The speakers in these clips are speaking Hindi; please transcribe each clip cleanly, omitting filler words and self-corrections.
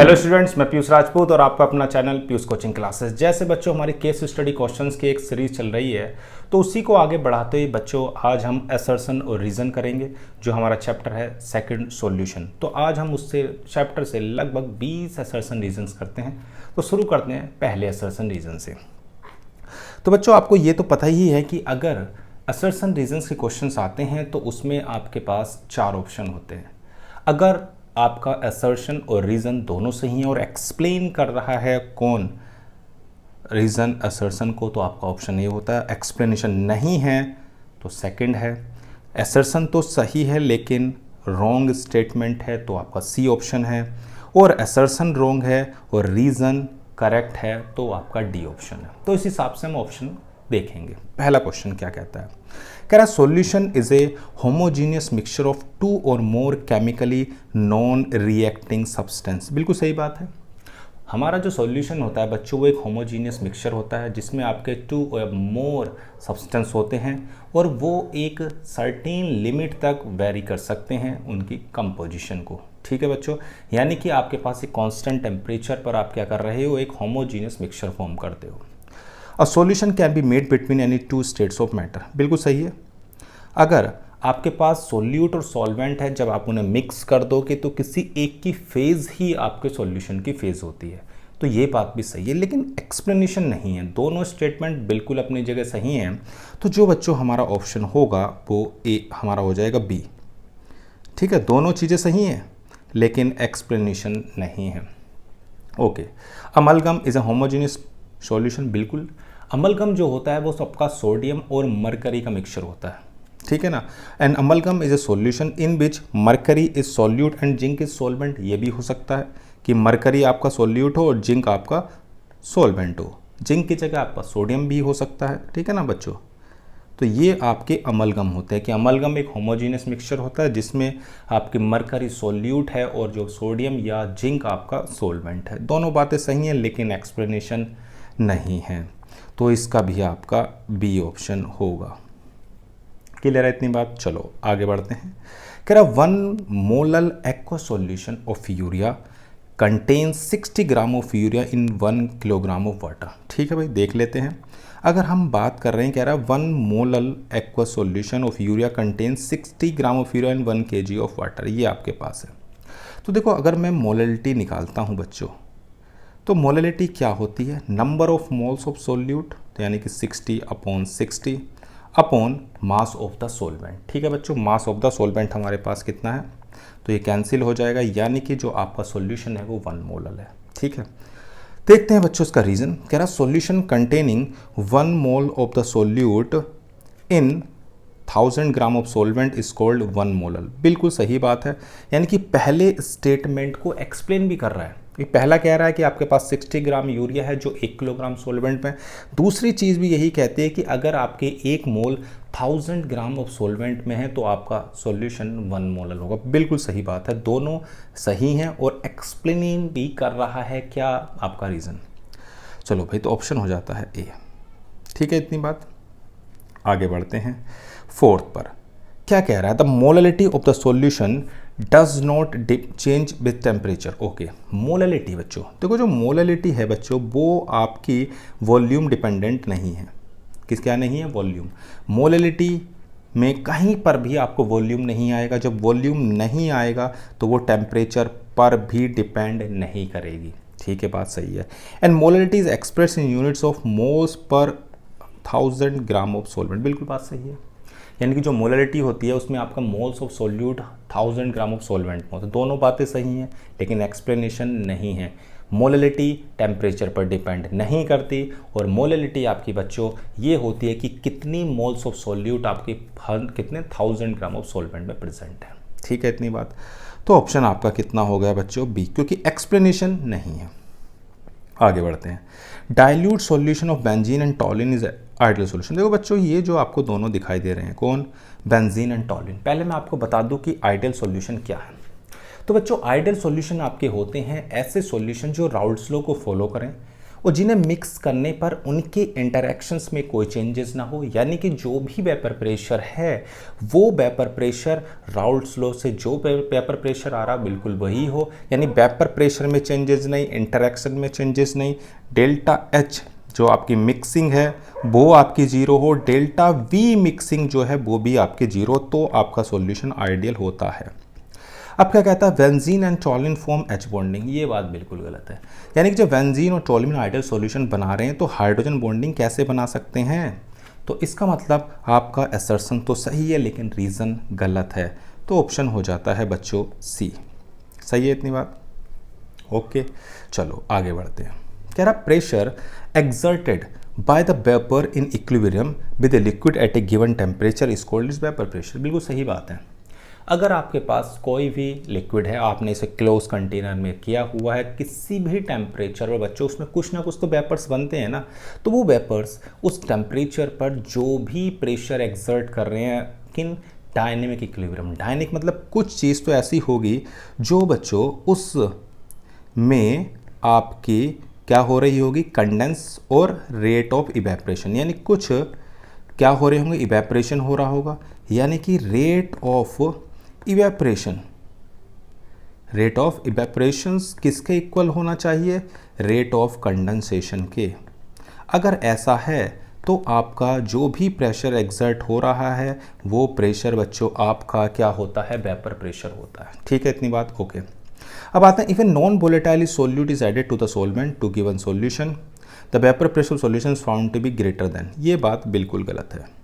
हेलो स्टूडेंट्स, मैं पीयूष राजपूत और आपका अपना चैनल पीयूष कोचिंग क्लासेस। जैसे बच्चों हमारी केस स्टडी क्वेश्चंस की एक सीरीज चल रही है, तो उसी को आगे बढ़ाते हुए बच्चों आज हम असर्शन और रीज़न करेंगे, जो हमारा चैप्टर है सेकंड सॉल्यूशन। तो आज हम उससे चैप्टर से लगभग 20 असर्शन रीजन्स करते हैं। तो शुरू करते हैं पहले असर्शन रीजन से। तो बच्चों आपको ये तो पता ही है कि अगर असर्शन रीजन्स के क्वेश्चंस आते हैं तो उसमें आपके पास 4 ऑप्शन होते हैं। अगर आपका असर्शन और रीज़न दोनों सही हैं और एक्सप्लेन कर रहा है कौन रीज़न असर्शन को, तो आपका ऑप्शन ए होता है। एक्सप्लेनेशन नहीं है तो सेकंड है। असर्शन तो सही है लेकिन रॉन्ग स्टेटमेंट है तो आपका सी ऑप्शन है। और असर्शन रॉन्ग है और रीज़न करेक्ट है तो आपका डी ऑप्शन है। तो इस हिसाब से हम ऑप्शन देखेंगे। पहला क्वेश्चन क्या कहता है, कह रहा solution is a homogeneous mixture of 2 और मोर केमिकली नॉन रिएक्टिंग सब्सटेंस। बिल्कुल सही बात है। हमारा जो सॉल्यूशन होता है बच्चों वो एक होमोजीनियस मिक्सचर होता है जिसमें आपके 2 और मोर सब्सटेंस होते हैं और वो एक सर्टेन लिमिट तक वेरी कर सकते हैं उनकी कंपोजिशन को। ठीक है बच्चों, यानी कि आपके पास एक कांस्टेंट टेम्परेचर पर आप क्या कर रहे हो, एक होमोजीनियस मिक्सचर फॉर्म करते हो। A solution can be made between any 2 states of matter. बिल्कुल सही है। अगर आपके पास सोल्यूट और सॉल्वेंट है, जब आप उन्हें मिक्स कर दोगे तो किसी एक की फेज़ ही आपके सॉल्यूशन की फेज़ होती है। तो ये बात भी सही है, लेकिन एक्सप्लेनेशन नहीं है। दोनों स्टेटमेंट बिल्कुल अपनी जगह सही हैं। तो जो बच्चों हमारा ऑप्शन होगा वो ए हमारा हो जाएगा बी। ठीक है, दोनों चीज़ें सही हैं लेकिन एक्सप्लेनेशन नहीं है। Okay, amalgam is a homogeneous solution. बिल्कुल, अमलगम जो होता है वो सबका सोडियम और मरकरी का मिक्सचर होता है। ठीक है ना। And amalgam is a solution in which mercury is solute and zinc is solvent. ये भी हो सकता है कि मरकरी आपका सॉल्यूट हो और जिंक आपका सॉल्वेंट हो। जिंक की जगह आपका सोडियम भी हो सकता है। ठीक है ना बच्चों। तो ये आपके अमलगम होते हैं कि अमलगम एक होमोजीनियस मिक्सचर होता है जिसमें आपकी मरकरी सॉल्यूट है और जो सोडियम या जिंक आपका सॉल्वेंट है। दोनों बातें सही हैं लेकिन एक्सप्लेनेशन नहीं है, तो इसका भी आपका बी ऑप्शन होगा। क्लियर है इतनी बात। चलो आगे बढ़ते हैं। कह रहा 1 molal aqua solution of urea contains 60 gram of urea in 1 kilogram of water. ठीक है भाई, देख लेते हैं। अगर हम बात कर रहे हैं, कह रहा है 1 molal aqua solution of urea contains 60 gram of urea in 1 kg of water. ये आपके पास है। तो देखो, अगर मैं मोललिटी निकालता हूँ बच्चों, तो मोललिटी क्या होती है, number of moles of solute, यानी कि 60/60 upon mass of the solvent. ठीक है बच्चों, मास ऑफ द सॉल्वेंट हमारे पास कितना है, तो ये कैंसिल हो जाएगा, यानी कि जो आपका सॉल्यूशन है वो 1 मोलल है। ठीक है, देखते हैं बच्चों इसका रीज़न। कह रहा solution containing 1 mole of the solute in 1000 gram of solvent is called 1 molal. बिल्कुल सही बात है, यानी कि पहले स्टेटमेंट को एक्सप्लेन भी कर रहा है। ये पहला कह रहा है कि आपके पास 60 ग्राम यूरिया है जो 1 किलोग्राम सॉल्वेंट में। दूसरी चीज़ भी यही कहती है कि अगर आपके 1 मोल 1000 ग्राम ऑफ सॉल्वेंट में है तो आपका सॉल्यूशन 1 मोलल होगा। बिल्कुल सही बात है, दोनों सही हैं और एक्सप्लेन भी कर रहा है क्या आपका रीज़न। चलो भाई, तो ऑप्शन हो जाता है ए। ठीक है इतनी बात। आगे बढ़ते हैं फोर्थ पर। क्या कह रहा है, the molality of the solution does not change with temperature. Okay, molality बच्चों देखो, जो मोललिटी है बच्चों वो आपकी वॉल्यूम डिपेंडेंट नहीं है। किस क्या नहीं है, वॉल्यूम। मोललिटी में कहीं पर भी आपको वॉल्यूम नहीं आएगा। जब वॉल्यूम नहीं आएगा तो वो टेम्परेचर पर भी डिपेंड नहीं करेगी। ठीक है, बात सही है। And molality is express in units of moles per 1000 gram of solvent. बिल्कुल बात सही है, यानी कि जो मोललिटी होती है उसमें आपका moles of solute 1000 gram of solvent में होता है। दोनों बातें सही हैं लेकिन एक्सप्लेनेशन नहीं है। मोललिटी टेम्परेचर पर डिपेंड नहीं करती और मोललिटी आपकी बच्चों ये होती है कि कितनी मोल्स ऑफ सोल्यूट आपकी कितने 1000 ग्राम ऑफ सॉल्वेंट में प्रेजेंट है। ठीक है इतनी बात। तो ऑप्शन आपका कितना हो गया बच्चों, बी, क्योंकि एक्सप्लेनेशन नहीं है। आगे बढ़ते हैं। Dilute solution of benzene and टॉलिन is ideal solution. देखो बच्चों, ये जो आपको दोनों दिखाई दे रहे हैं, कौन, बेंजीन एंड टॉलिन। पहले मैं आपको बता दूं कि आइडियल सॉल्यूशन क्या है। तो बच्चों, आइडियल सॉल्यूशन आपके होते हैं ऐसे सॉल्यूशन जो राउल्ट्स लॉ को फॉलो करें और जिन्हें मिक्स करने पर उनके इंटरैक्शंस में कोई चेंजेस ना हो, यानी कि जो भी वेपर प्रेशर है वो वेपर प्रेशर राउल्ट्स लॉ से जो वेपर प्रेशर आ रहा बिल्कुल वही हो, यानी वेपर प्रेशर में चेंजेस नहीं, इंटरैक्शन में चेंजेस नहीं। डेल्टा एच जो आपकी मिक्सिंग है वो आपकी जीरो हो, डेल्टा वी मिक्सिंग जो है वो भी आपकी जीरो, तो आपका सॉल्यूशन आइडियल होता है। अब क्या कहता है, benzene and toluene form H bonding, ये बात बिल्कुल गलत है। यानी कि जब बेंजीन और टोल्यूइन आइडियल सॉल्यूशन बना रहे हैं तो हाइड्रोजन बॉन्डिंग कैसे बना सकते हैं, तो इसका मतलब आपका असर्शन तो सही है लेकिन रीज़न गलत है, तो ऑप्शन हो जाता है बच्चों सी। सही है इतनी बात? ओके, चलो आगे बढ़ते हैं। कह रहा pressure exerted by the vapour in equilibrium with a liquid at A given temperature is called is vapour pressure. बिल्कुल सही बात है। अगर आपके पास कोई भी लिक्विड है, आपने इसे क्लोज कंटेनर में किया हुआ है, किसी भी टेम्परेचर पर बच्चों उसमें कुछ ना कुछ तो वेपर्स बनते हैं ना, तो वो वेपर्स उस टेम्परेचर पर जो भी प्रेशर एक्सर्ट कर रहे हैं किन डायनेमिक इक्विलिब्रियम, डायनेमिक मतलब कुछ चीज़ तो ऐसी होगी जो बच्चों उस में आपकी क्या हो रही होगी, कंडेंस और रेट ऑफ इवेपरेशन, यानी कुछ क्या हो रहे होंगे, इवेपरेशन हो रहा होगा, यानी कि rate of evaporation, rate of evaporation किसके इक्वल होना चाहिए, रेट ऑफ कंडेंसेशन के। अगर ऐसा है तो आपका जो भी प्रेशर एक्सर्ट हो रहा है वो प्रेशर बच्चों आपका क्या होता है, वेपर प्रेशर होता है। ठीक है इतनी बात? ओके। अब आते हैं, if a non volatile solute is added to the solvent to given solution the vapour pressure solution found to be greater than, ये बात बिल्कुल गलत है।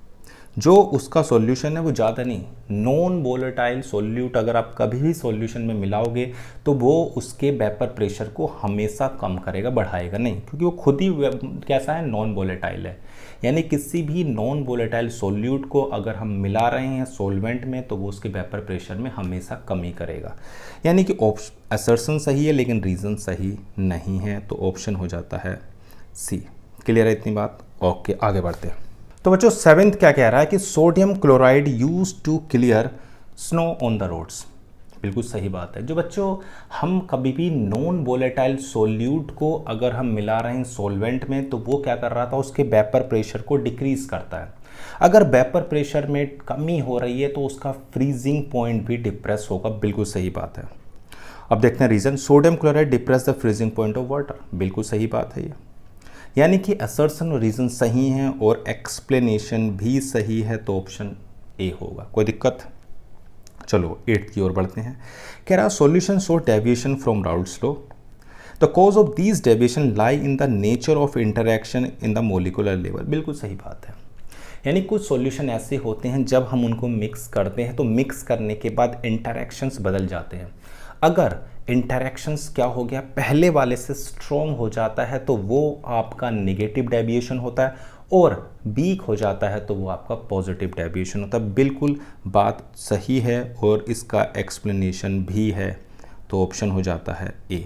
जो उसका सॉल्यूशन है वो ज़्यादा नहीं, नॉन वोलेटाइल सॉल्यूट अगर आप कभी भी सॉल्यूशन में मिलाओगे तो वो उसके वेपर प्रेशर को हमेशा कम करेगा, बढ़ाएगा नहीं, क्योंकि वो खुद ही कैसा है, नॉन वोलेटाइल है। यानी किसी भी नॉन वोलेटाइल सॉल्यूट को अगर हम मिला रहे हैं सॉल्वेंट में तो वो उसके वेपर प्रेशर में हमेशा कमी करेगा। यानी कि असर्शन सही है लेकिन रीज़न सही नहीं है, तो ऑप्शन हो जाता है सी। क्लियर है इतनी बात? ओके, आगे बढ़ते हैं। तो बच्चों सेवेंथ क्या कह रहा है कि sodium chloride use to clear snow on the roads. बिल्कुल सही बात है। जो बच्चों हम कभी भी नॉन वोलेटाइल सोल्यूट को अगर हम मिला रहे हैं सॉल्वेंट में तो वो क्या कर रहा था, उसके वेपर प्रेशर को डिक्रीज करता है। अगर वेपर प्रेशर में कमी हो रही है तो उसका फ्रीजिंग पॉइंट भी डिप्रेस होगा। बिल्कुल सही बात है। अब देखते हैं reason, sodium chloride depress the freezing point of water. बिल्कुल सही बात है ये, यानी कि असर्शन और रीजन सही हैं और एक्सप्लेनेशन भी सही है, तो ऑप्शन ए होगा। कोई दिक्कत? चलो 8th की ओर बढ़ते हैं। कह रहा solution show deviation from Raoult's law, the cause of these deviation lie in the nature of interaction in the molecular level. बिल्कुल सही बात है। यानी कुछ सॉल्यूशन ऐसे होते हैं जब हम उनको मिक्स करते हैं तो मिक्स करने के बाद इंटरैक्शंस बदल जाते हैं। अगर इंटरैक्शंस क्या हो गया, पहले वाले से स्ट्रॉन्ग हो जाता है तो वो आपका नेगेटिव डेविएशन होता है, और वीक हो जाता है तो वो आपका पॉजिटिव डेविएशन होता है। बिल्कुल बात सही है और इसका एक्सप्लेनेशन भी है, तो ऑप्शन हो जाता है ए।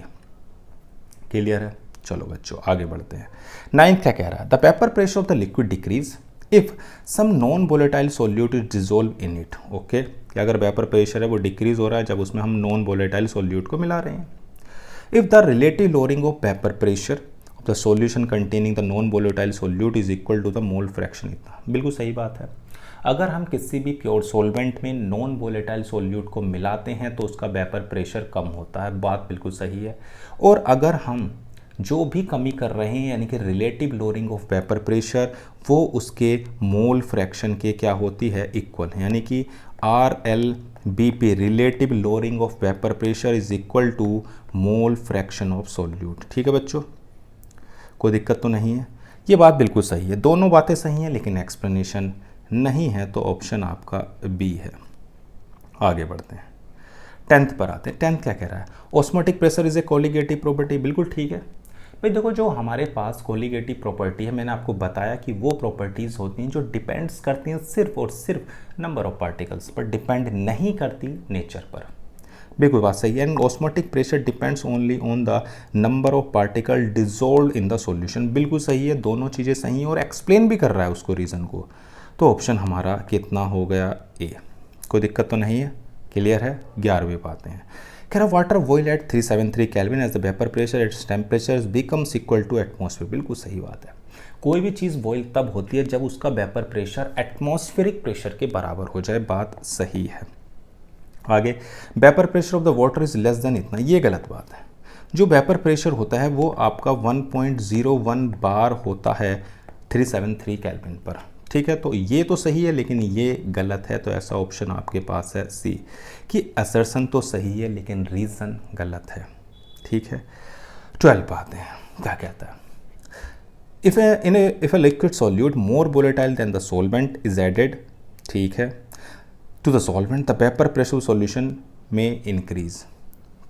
क्लियर है? चलो बच्चों आगे बढ़ते हैं। 9th क्या कह रहा है, the vapour pressure of the liquid decrease if some non volatile solute is dissolve in it. Okay, कि अगर वेपर प्रेशर है वो डिक्रीज हो रहा है जब उसमें हम नॉन वोलेटाइल सोल्यूट को मिला रहे हैं। If the relative lowering of vapour pressure of the solution containing the non volatile solute is equal to the mole fraction. इतना बिल्कुल सही बात है। अगर हम किसी भी प्योर सॉल्वेंट में नॉन वोलेटाइल सोल्यूट को मिलाते हैं तो उसका वेपर प्रेशर कम होता है, बात बिल्कुल सही है। और अगर हम जो भी कमी कर रहे हैं यानी कि relative lowering of vapour pressure, वो उसके मोल फ्रैक्शन के क्या होती है, इक्वल, यानी कि RLBP relative lowering of vapour pressure is equal to mole fraction of solute. ठीक है बच्चों, कोई दिक्कत तो नहीं है? ये बात बिल्कुल सही है, दोनों बातें सही हैं लेकिन एक्सप्लेनेशन नहीं है, तो ऑप्शन आपका बी है। आगे बढ़ते हैं, 10th पर आते हैं। 10th क्या कह रहा है, osmotic pressure is a colligative property. बिल्कुल ठीक है भाई। देखो जो हमारे पास कोलिगेटिव प्रॉपर्टी है, मैंने आपको बताया कि वो प्रॉपर्टीज़ होती हैं जो डिपेंड्स करती हैं सिर्फ और सिर्फ नंबर ऑफ पार्टिकल्स पर, डिपेंड नहीं करती नेचर पर। बिल्कुल बात सही है। And osmotic pressure depends only on the number of particle dissolve in the solution. बिल्कुल सही है, दोनों चीज़ें सही हैं और एक्सप्लेन भी कर रहा है उसको, रीज़न को, तो ऑप्शन हमारा कितना हो गया, ए। कोई दिक्कत तो नहीं है? क्लियर है? 11वीं बातें हैं। कह रहा water boil at 373 kelvin as the vapour pressure its temperature becomes equal to atmosphere. बिल्कुल सही बात है। कोई भी चीज़ बॉयल तब होती है जब उसका वेपर प्रेशर एटमॉस्फेरिक प्रेशर के बराबर हो जाए। बात सही है। आगे, vapour pressure of the water is less than इतना, ये गलत बात है। जो वेपर प्रेशर होता है वो आपका 1.01 बार होता है 373 केल्विन पर। ठीक है, तो ये तो सही है लेकिन ये गलत है। तो ऐसा ऑप्शन आपके पास है सी, कि असर्शन तो सही है लेकिन रीज़न गलत है। ठीक है, 12 पे आते हैं। क्या कहता है, if a liquid solute more volatile than the solvent is added, ठीक है, to the solvent the vapor pressure solution may increase।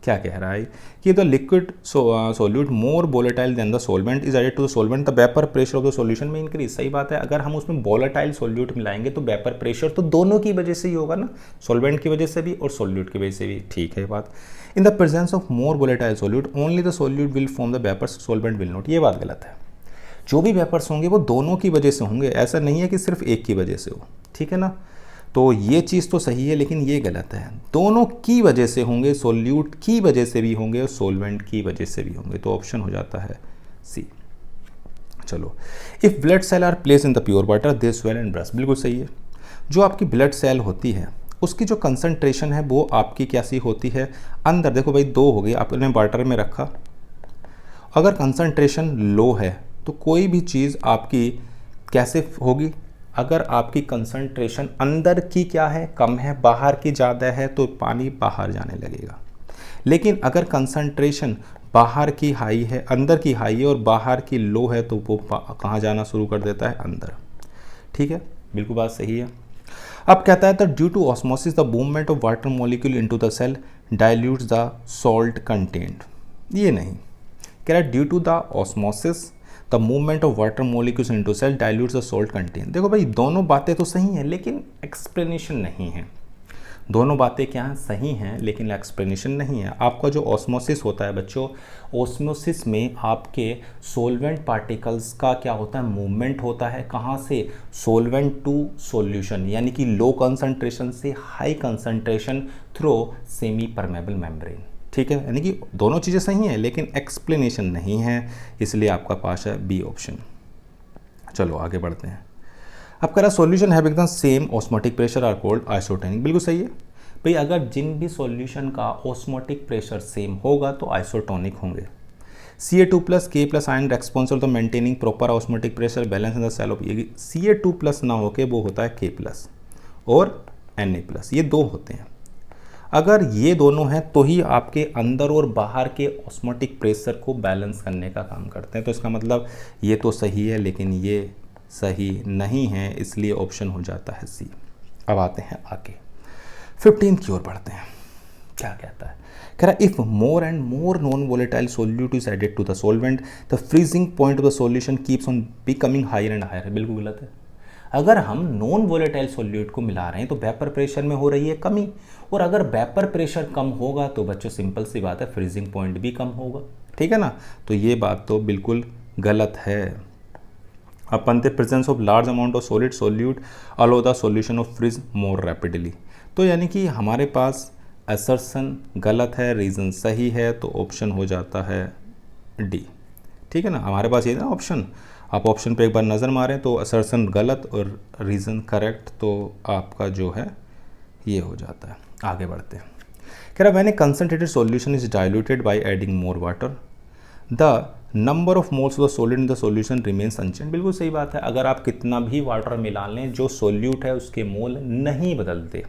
क्या कह रहा है कि the liquid solute more volatile than the solvent is added to the solvent the vapor pressure of the solution may increase। सही बात है। अगर हम उसमें volatile solute मिलाएंगे तो vapor pressure तो दोनों की वजह से ही होगा ना, solvent की वजह से भी और solute की वजह से भी। ठीक है बात। in the presence of more volatile solute only the solute will form the vapor, solvent will not। ये बात गलत है। जो भी वेपर्स होंगे वो दोनों की वजह से होंगे, ऐसा नहीं है कि सिर्फ एक की वजह से हो। ठीक है ना, तो ये चीज़ तो सही है लेकिन ये गलत है। दोनों की वजह से होंगे, सोल्यूट की वजह से भी होंगे और सोलवेंट की वजह से भी होंगे। तो ऑप्शन हो जाता है सी। चलो, if blood cell are place in the pure water they swell and burst. बिल्कुल सही है। जो आपकी ब्लड सेल होती है उसकी जो कंसनट्रेशन है वो आपकी कैसी होती है, अंदर देखो भाई, 2 हो गई, आपने वाटर में रखा, अगर कंसनट्रेशन लो है तो कोई भी चीज़ आपकी कैसे होगी, अगर आपकी कंसंट्रेशन अंदर की क्या है, कम है, बाहर की ज़्यादा है तो पानी बाहर जाने लगेगा। लेकिन अगर कंसंट्रेशन बाहर की हाई है, अंदर की हाई है और बाहर की लो है तो वो कहाँ जाना शुरू कर देता है, अंदर। ठीक है, बिल्कुल बात सही है। अब कहता है that due to osmosis the movement of water molecule into the cell dilutes the salt content. ये नहीं, कह रहा है due to the osmosis the movement of water molecules into cell dilutes the salt content. देखो भाई, दोनों बातें तो सही हैं लेकिन एक्सप्लेनेशन नहीं है। दोनों बातें क्या हैं, सही हैं लेकिन एक्सप्लेनेशन नहीं है। आपका जो ऑस्मोसिस होता है बच्चों, ऑस्मोसिस में आपके सोलवेंट पार्टिकल्स का क्या होता है, मूवमेंट होता है। कहाँ से, सोलवेंट टू सॉल्यूशन, यानी कि लो कंसंट्रेशन से high concentration through semi permeable membrane. ठीक है, यानी कि दोनों चीज़ें सही हैं लेकिन एक्सप्लेनेशन नहीं है, इसलिए आपका पास है बी ऑप्शन। चलो आगे बढ़ते हैं। अब कह रहा solution having the same osmotic pressure are called isotonic. बिल्कुल सही है भाई, अगर जिन भी सॉल्यूशन का ऑस्मोटिक प्रेशर सेम होगा तो आइसोटोनिक होंगे। Ca2+ K+ ion responsible to maintaining proper osmotic pressure balance in the cell of. ये Ca2+ ना होके वो होता है K+ और Na+, ये 2 होते हैं। अगर ये दोनों हैं तो ही आपके अंदर और बाहर के ऑस्मोटिक प्रेशर को बैलेंस करने का काम करते हैं। तो इसका मतलब ये तो सही है लेकिन ये सही नहीं है, इसलिए ऑप्शन हो जाता है सी। अब आते हैं आगे 15 की ओर बढ़ते हैं। क्या कहता है, कह रहा if more and more non volatile solute is added to the solvent the freezing point of the solution keeps on becoming higher and higher. बिल्कुल गलत है। अगर हम नॉन वोलेटाइल सॉल्यूट को मिला रहे हैं तो वेपर प्रेशर में हो रही है कमी, और अगर वेपर प्रेशर कम होगा तो बच्चों सिंपल सी बात है फ्रीजिंग पॉइंट भी कम होगा। ठीक है ना, तो ये बात तो बिल्कुल गलत है। Upon the presence of large amount of solid solute allow the solution of freeze more rapidly. तो यानी कि हमारे पास असर्शन गलत है, रीज़न सही है, तो ऑप्शन हो जाता है डी। ठीक है ना, हमारे पास ये ना ऑप्शन, आप ऑप्शन पे एक बार नज़र मारें तो असर्शन गलत और रीज़न करेक्ट, तो आपका जो है ये हो जाता है। आगे बढ़ते हैं। कह रहा when a concentrated solution is diluted by adding more water the number of moles of the solid in the solution remains unchange. बिल्कुल सही बात है। अगर आप कितना भी वाटर मिला लें, जो सॉल्यूट है उसके मोल नहीं बदलते।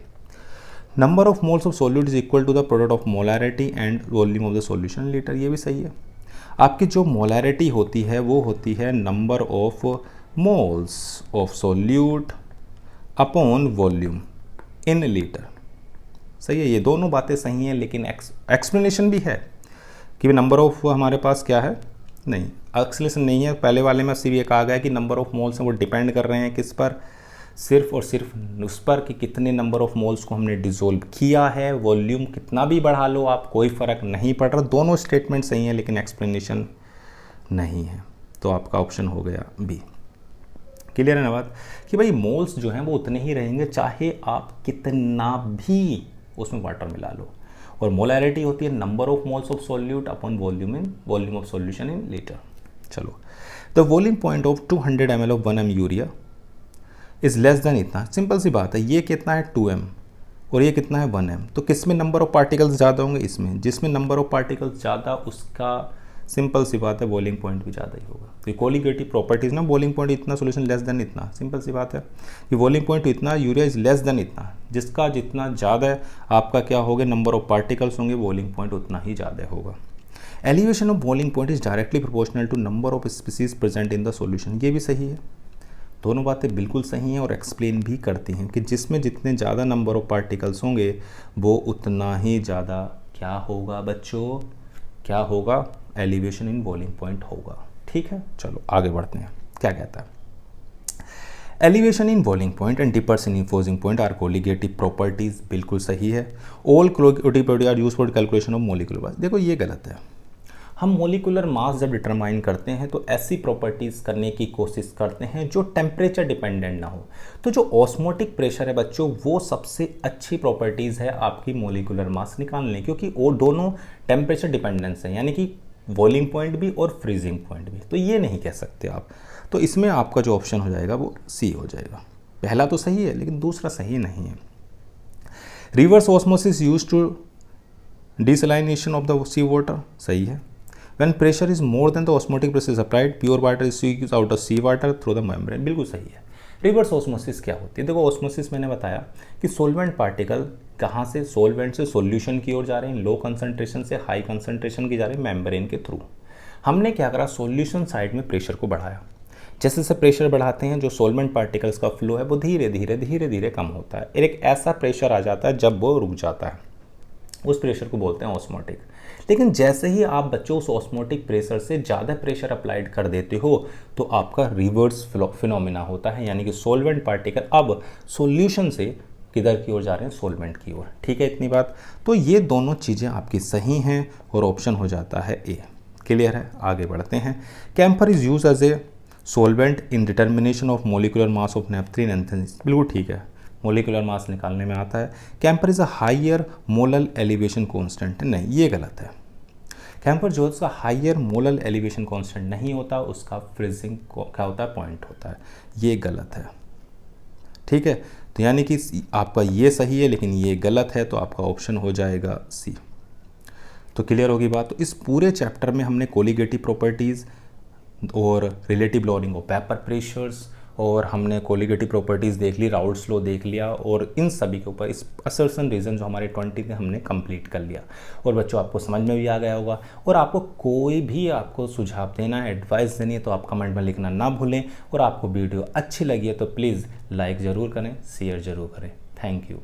Number of moles of solute is equal to the product of molarity and volume of the solution litre. ये भी सही है। आपकी जो मोलैरिटी होती है वो होती है number of moles of solute upon volume in litre. सही है, ये दोनों बातें सही हैं लेकिन एक्सप्लेनेशन भी है कि नंबर ऑफ हमारे पास क्या है, नहीं एक्सप्लेनेशन नहीं है। पहले वाले में सिर्फ ये कहा गया कि नंबर ऑफ मोल्स हैं वो डिपेंड कर रहे हैं किस पर, सिर्फ और सिर्फ उस पर कि कितने नंबर ऑफ मोल्स को हमने डिसोल्व किया है। वॉल्यूम कितना भी बढ़ा लो आप, कोई फ़र्क नहीं पड़ रहा। दोनों स्टेटमेंट सही हैं लेकिन एक्सप्लेनेशन नहीं है, तो आपका ऑप्शन हो गया बी। क्लियर है ना बात कि भाई मोल्स जो हैं वो उतने ही रहेंगे चाहे आप कितना भी उसमें वाटर मिला लो। और मोलैरिटी होती है number of moles of solute upon volume of solution in litre. चलो, the boiling point of 200 ml of 1 m urea is less than इतना। सिंपल सी बात है, ये कितना है 2m और ये कितना है 1m, तो किस में नंबर ऑफ पार्टिकल्स ज़्यादा होंगे, इसमें। जिसमें नंबर ऑफ पार्टिकल्स ज़्यादा उसका सिंपल सी बात है बॉइलिंग पॉइंट भी ज़्यादा ही होगा। तो कोलिगेटिव प्रॉपर्टीज़ ना, बॉइलिंग पॉइंट इतना, सोल्यूशन लेस देन इतना, सिंपल सी बात है कि बॉइलिंग पॉइंट इतना, यूरिया इज़ लेस देन इतना। जिसका जितना ज़्यादा है आपका क्या होगा, नंबर ऑफ पार्टिकल्स होंगे, बॉइलिंग पॉइंट उतना ही ज़्यादा होगा। Elevation of boiling point is directly proportional to number of species present in the solution. ये भी सही है, दोनों बातें बिल्कुल सही हैं और एक्सप्लेन भी करती हैं कि जिसमें जितने ज़्यादा नंबर ऑफ पार्टिकल्स होंगे वो उतना ही ज़्यादा क्या होगा बच्चों, क्या होगा, एलिवेशन इन बॉइलिंग पॉइंट होगा। ठीक है, चलो आगे बढ़ते हैं। क्या कहता है, elevation in boiling point and depression in freezing point are colligative properties. बिल्कुल सही है। All colligative property are used for calculation of molecular mass. देखो ये गलत है। हम मोलिकुलर मास जब डिटरमाइन करते हैं तो ऐसी प्रॉपर्टीज़ करने की कोशिश करते हैं जो टेम्परेचर डिपेंडेंट ना हो। तो जो ऑस्मोटिक प्रेशर है बच्चों, वो सबसे अच्छी प्रॉपर्टीज़ है आपकी मोलिकुलर मास निकालने, क्योंकि वो दोनों टेम्परेचर डिपेंडेंस है, यानी कि बॉइलिंग पॉइंट भी और फ्रीजिंग पॉइंट भी। तो ये नहीं कह सकते आप। तो इसमें आपका जो ऑप्शन हो जाएगा वो सी हो जाएगा। पहला तो सही है लेकिन दूसरा सही नहीं है। Reverse osmosis use to desalination of the sea water, सही है। When pressure is more than the osmotic pressure is applied, pure water is squeezed out of sea water through the membrane। बिल्कुल सही है। रिवर्स ऑस्मोसिस क्या होती है, देखो ऑस्मोसिस मैंने बताया कि सोलवेंट पार्टिकल कहाँ से, सोलवेंट से सॉल्यूशन की ओर जा रहे हैं, लो कंसंट्रेशन से हाई कंसंट्रेशन की जा रहे हैं मेम्ब्रेन के थ्रू। हमने क्या करा, सॉल्यूशन साइड में प्रेशर को बढ़ाया। जैसे जैसे प्रेशर बढ़ाते हैं जो सोलवेंट पार्टिकल्स का फ्लो है वो धीरे धीरे कम होता है। एक ऐसा प्रेशर आ जाता है जब वो रुक जाता है, उस प्रेशर को बोलते हैं ऑस्मोटिक। लेकिन जैसे ही आप बच्चों उस ऑस्मोटिक प्रेशर से ज़्यादा प्रेशर अप्लाइड कर देते हो तो आपका रिवर्स फिनोमिना होता है, यानी कि सोलवेंट पार्टिकल अब सॉल्यूशन से किधर की ओर जा रहे हैं, सोलवेंट की ओर। ठीक है, इतनी बात। तो ये दोनों चीज़ें आपकी सही हैं और ऑप्शन हो जाता है ए। क्लियर है, आगे बढ़ते हैं। Camphor is use as a solvent in determination of molecular mass of naphthalene anthesis. बिल्कुल ठीक है, मोलिकुलर मास निकालने में आता है। Camphor is a higher molal elevation constant, नहीं ये गलत है। कैम्फर जो उसका हाइयर मोलल एलिवेशन कांस्टेंट नहीं होता, उसका फ्रीजिंग क्या होता है, पॉइंट होता है, ये गलत है। ठीक है, तो यानी कि आपका ये सही है लेकिन ये गलत है, तो आपका ऑप्शन हो जाएगा सी। तो क्लियर होगी बात। तो इस पूरे चैप्टर में हमने कोलिगेटिव प्रॉपर्टीज़ और relative lowering of vapour pressures और हमने कोलिगेटिव प्रॉपर्टीज़ देख ली, राउल्ट्स लॉ देख लिया, और इन सभी के ऊपर इस असर्शन रीजन जो हमारे 20 के हमने कंप्लीट कर लिया। और बच्चों आपको समझ में भी आ गया होगा। और आपको कोई भी आपको सुझाव देना है, एडवाइस देनी है तो आप कमेंट में लिखना ना भूलें। और आपको वीडियो अच्छी लगी है तो प्लीज़ लाइक ज़रूर करें, शेयर ज़रूर करें। Thank you.